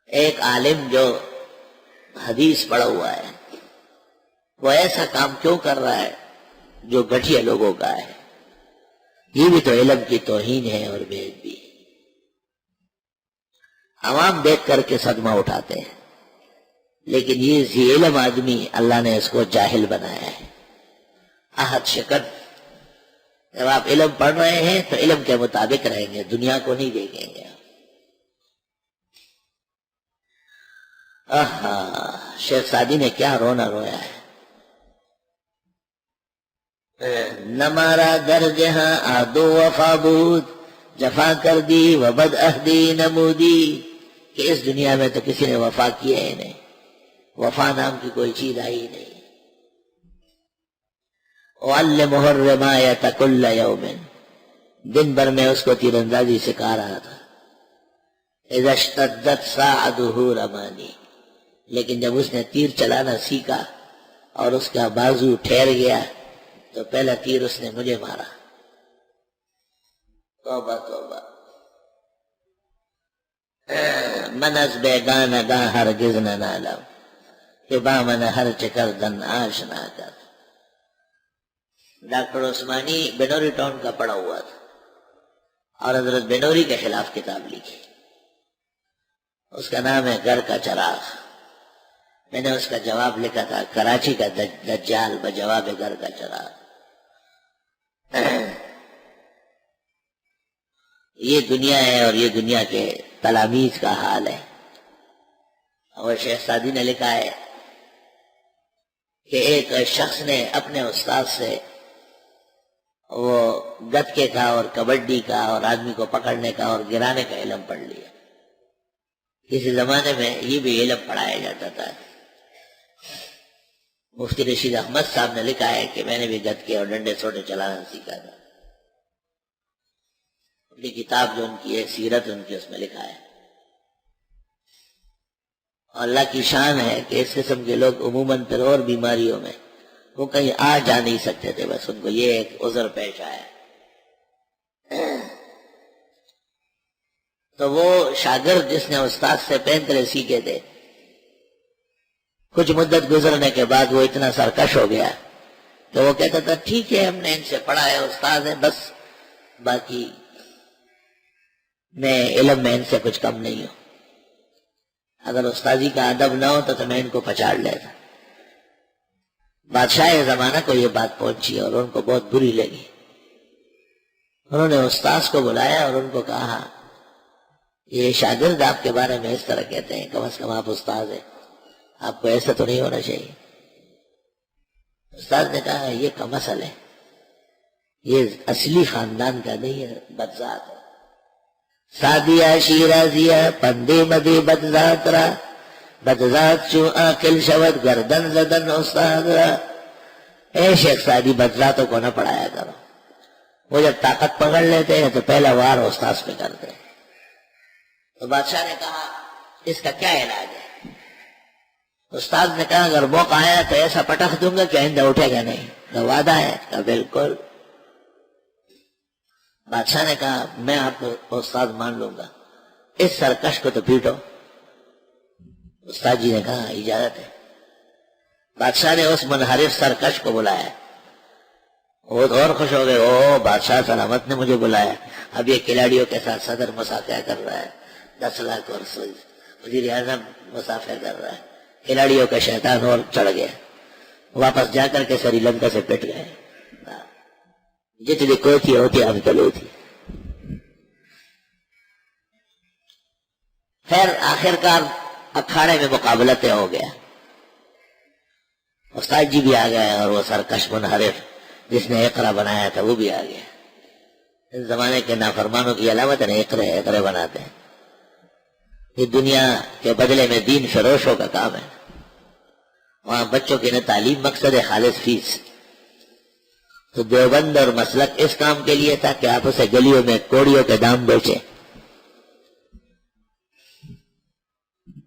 ایک عالم جو حدیث پڑھا ہوا ہے وہ ایسا کام کیوں کر رہا ہے جو گٹھیا لوگوں کا ہے؟ یہ بھی تو علم کی توہین ہے اور بے ادبی۔ عوام دیکھ کر کے صدمہ اٹھاتے ہیں، لیکن یہ ذی علم آدمی اللہ نے اس کو جاہل بنایا ہے۔ احد شکن، جب آپ علم پڑھ رہے ہیں تو علم کے مطابق رہیں گے، دنیا کو نہیں دیکھیں گے۔ شیخ سعدی نے کیا رونا رویا ہے۔ نمارا در جہاں آدو وفا بود، جفا کر دی و بد عہدی نمودی، کہ اس دنیا میں تو کسی نے وفا کیا ہی نہیں، وفا نام کی کوئی چیز آئی نہیں۔ وعلمہ الرمایۃ کل یوم، دن بھر میں اس کو تیر اندازی سکھا رہا تھا۔ اذا اشتدت ساعدہ رمانی، لیکن جب اس نے تیر چلانا سیکھا اور اس کا بازو ٹھہر گیا تو پہلا تیر اس نے مجھے مارا۔ توبہ توبہ، من از بیگان گاہ ہرگز نہ نالم، کہ بامن ہر چکر دن آشنا کر۔ ڈاکٹر عثمانی بنوری ٹاؤن کا پڑھا ہوا تھا اور حضرت بنوری کے خلاف کتاب لکھی، اس کا نام ہے گھر کا چراغ۔ میں نے اس کا جواب لکھا تھا کراچی کا دجال بجواب گھر کا چراغ۔ یہ دنیا ہے اور یہ دنیا کے تلامید کا حال ہے۔ اور شیخ سعدی نے لکھا ہے کہ ایک شخص نے اپنے استاد سے وہ گتکے کا اور کبڈی کا اور آدمی کو پکڑنے کا اور گرانے کا علم پڑھ لیا۔ کسی زمانے میں یہ بھی علم پڑھایا جاتا تھا۔ مفتی رشید احمد صاحب نے لکھا ہے کہ میں نے بھی گتکے اور ڈنڈے سوٹے چلانا سیکھا تھا۔ اپنی کتاب جو ان کی ہے سیرت ان کی، اس میں لکھا ہے۔ اور اللہ کی شان ہے کہ اس قسم کے لوگ عموماً پھر اور بیماریوں میں وہ کہیں آ جا نہیں سکتے تھے، بس ان کو یہ ایک عذر پیش آیا۔ تو وہ شاگرد جس نے استاد سے پینترے سیکھے تھے، کچھ مدت گزرنے کے بعد وہ اتنا سرکش ہو گیا کہ وہ کہتا تھا ٹھیک ہے ہم نے ان سے پڑھا ہے، استاد ہے، بس باقی میں علم میں ان سے کچھ کم نہیں ہوں۔ اگر استاذی کا ادب نہ ہوتا تو میں ان کو پچاڑ لیتا۔ بادشاہ زمانہ کو یہ بات پہنچی اور ان کو بہت بری لگی۔ انہوں نے استاذ کو بلایا اور ان کو کہا یہ شاگرد آپ کے بارے میں اس طرح کہتے ہیں، کم از کم آپ استاذ ہیں، آپ کو ایسا تو نہیں ہونا چاہیے۔ استاد نے کہا یہ کم اصل ہے، یہ اصلی خاندان کا نہیں ہے، بدذات ہے۔ سادیا شیرازیا پندے مدے بدذات را، بدذات چو آکل شود گردن زدن استاد را۔ اے شیخ سعدی بدذاتوں کو نہ پڑھایا کرو، وہ جب طاقت پکڑ لیتے ہیں تو پہلا وار استاذ پہ کرتے ہیں۔ تو بادشاہ نے کہا اس کا کیا علاج ہے؟ استاد نے کہا اگر موقع آیا تو ایسا پٹخ دوں گا کہ آئندہ اٹھے گا نہیں۔ تو وعدہ ہے؟ کہا بالکل۔ بادشاہ نے کہا میں آپ کو استاد مان لوں گا، اس سرکش کو تو پیٹو۔ استاد جی نے کہا اجازت ہے۔ بادشاہ نے اس منحرف سرکش کو بلایا، وہ اور خوش ہو گئے، او بادشاہ سلامت نے مجھے بلایا، اب یہ کھلاڑیوں کے ساتھ صدر مسافہ کر رہا ہے، 10 لاکھ اور وزیر اعظم مسافہ کر رہا ہے، کھلاڑیوں کا شیطان اور چڑھ گیا، واپس جا کر کے سری لنکا سے پٹ گئے۔ جتنی کوئی تھی ہوتی ہم کلو تھی۔ خیر آخر کار اکھاڑے میں مقابلہ طے ہو گیا، استاد جی بھی آ گئے اور وہ سرکش منحرف جس نے اقرا بنایا تھا وہ بھی آ گیا۔ اس زمانے کے نافرمانوں کی علامت ہے اقرے بناتے ہیں، یہ دنیا کے بدلے میں دین فروشوں کا کام ہے۔ وہاں بچوں کی نہ تعلیم مقصد ہے خالص فیس۔ تو دیوبند اور مسلک اس کام کے لیے تھا کہ آپ اسے گلیوں میں کوڑیوں کے دام بیچیں۔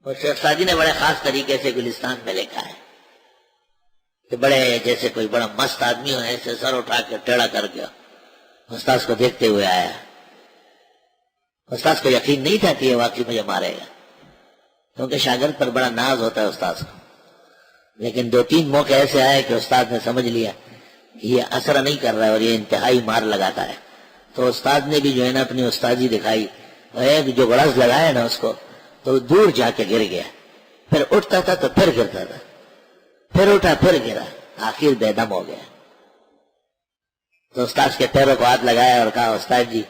اور شیخ سعدی نے بڑے خاص طریقے سے گلستان میں لکھا ہے کہ بڑے جیسے کوئی بڑا مست آدمی ہو، ایسے سر اٹھا کے ٹیڑھا کر کے استاذ کو دیکھتے ہوئے آیا۔ استاذ کو یقین نہیں تھا کہ یہ واقعی مجھے مارے گا، کیونکہ شاگرد پر بڑا ناز ہوتا ہے استاد کو. لیکن 2-3 موقع ایسے آئے کہ استاد نے سمجھ لیا یہ اثر نہیں کر رہا ہے اور یہ انتہائی مار لگاتا ہے، تو استاد نے بھی جو ہے نا اپنی استادی دکھائی، ایک جو غرض لگایا نا اس کو تو دور جا کے گر گیا. پھر اٹھتا تھا تو پھر گرتا تھا، پھر اٹھا پھر گرا، آخر بے دم ہو گیا. تو استاد کے پیروں کو ہاتھ لگایا اور کہا استاد جی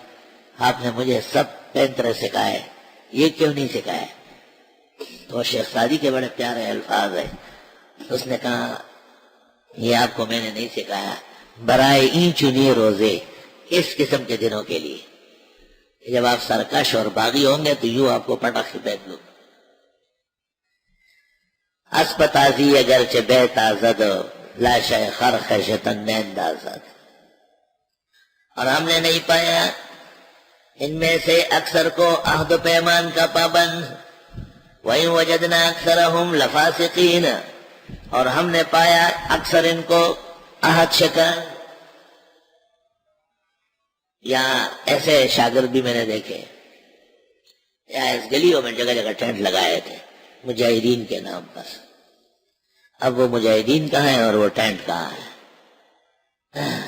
آپ نے مجھے سب پین طرح سکھایا ہے، یہ کیوں نہیں سکھایا؟ تو شیخ سعدی کے بڑے پیارے الفاظ ہیں. اس نے کہا یہ آپ کو میں نے نہیں سکھایا، برائے این چنی روزے، اس قسم کے دنوں کے لیے جب آپ سرکش اور باغی ہوں گے تو یوں آپ کو پٹاخے پھینک لوں. اسپتازی اگرچہ بے تازد لاشہ خرخشتن نیندازد. اور ہم نے نہیں پایا ان میں سے اکثر کو عہد و پیمان کا پابند، وَإِن وَجَدْنَا أَكْثَرَهُمْ لَفَاسِقِينَ، اور ہم نے پایا اکثر ان کو عہد شکن. یا ایسے شاگرد بھی میں نے دیکھے، یا اس گلیوں میں جگہ جگہ ٹینٹ لگائے تھے مجاہدین کے نام پر. اب وہ مجاہدین کہاں ہے اور وہ ٹینٹ کہاں ہے؟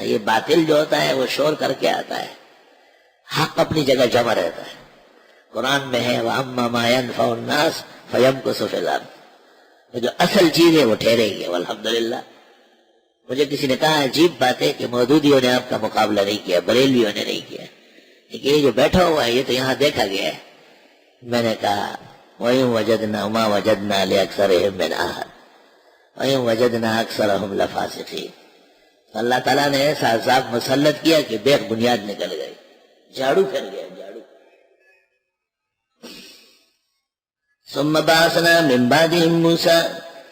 یہ باطل جو ہوتا ہے وہ شور کر کے آتا ہے، حق اپنی جگہ جمع رہتا ہے. قرآن میں ہے وَأَمَّا مَا يَنْفَعُ النَّاسَ فَيَمْكُثُ فِي الْأَرْضِ، جو اصل چیز ہے وہ ٹھہرے گی. والحمدللہ مجھے کسی نے کہا عجیب بات ہے کہ مودودیوں نے آپ کا مقابلہ نہیں کیا، بریلویوں نے نہیں کیا، لیکن یہ جو بیٹھا ہوا ہے یہ تو یہاں دیکھا گیا ہے. میں نے کہا وَإِن وَجَدْنَا مَا وَجَدْنَا لِأَكْثَرِهِم مِّنْ أَحَدٍ وَإِن وَجَدْنَا أَكْثَرَهُمْ لَفَاسِقِينَ. اللہ تعالیٰ نے ایسا عذاب مسلط کیا کہ بیک بنیاد نکل گئی، جھاڑو پھر گیا جھاڑو. ثم بعثنا من بعدهم موسى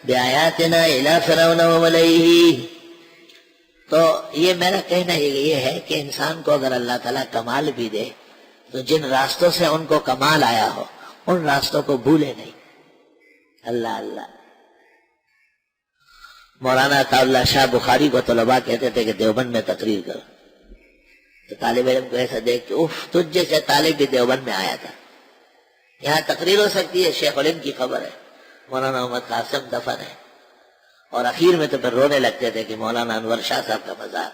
بآياتنا إلى فرعون وملئه. تو یہ میرا کہنا یہ ہے کہ انسان کو اگر اللہ تعالیٰ کمال بھی دے تو جن راستوں سے ان کو کمال آیا ہو ان راستوں کو بھولے نہیں. اللہ اللہ. مولانا عطا اللہ شاہ بخاری کو طلباء کہتے تھے کہ دیوبند میں تقریر کرو، تو طالب علم کو ایسا دیکھ کہ اف تجھ جیسے طالب بھی دیوبند میں آیا تھا، یہاں تقریر ہو سکتی ہے. شیخ علم کی خبر ہے، مولانا محمد قاسم دفن ہے، اور اخیر میں تو پھر رونے لگتے تھے کہ مولانا انور شاہ صاحب کا مزار.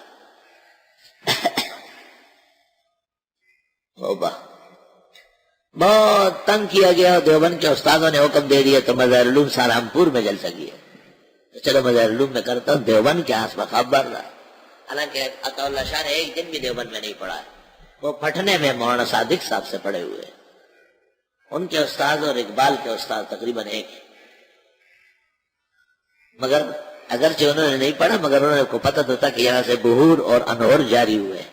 بہت تنگ کیا گیا، دیوبند کے استادوں نے حکم دے دیا تو مظاہر علوم سہارنپور میں جل سکی ہے. چلو مظاہر علوم میں کرتا ہوں، دیوبند کے آس مقام بڑھ رہا. حالانکہ عطا اللہ شاہ نے ایک دن بھی دیوبند میں نہیں پڑھا ہے، وہ پٹھنے میں مولانا صادق صاحب سے پڑھے ہوئے. ان کے استاد اور اقبال کے استاد تقریباً ایک ہیں، مگر اگرچہ انہوں نے نہیں پڑھا مگر انہوں نے کو پتہ ہوتا کہ یہاں سے بہور اور انہور جاری ہوئے.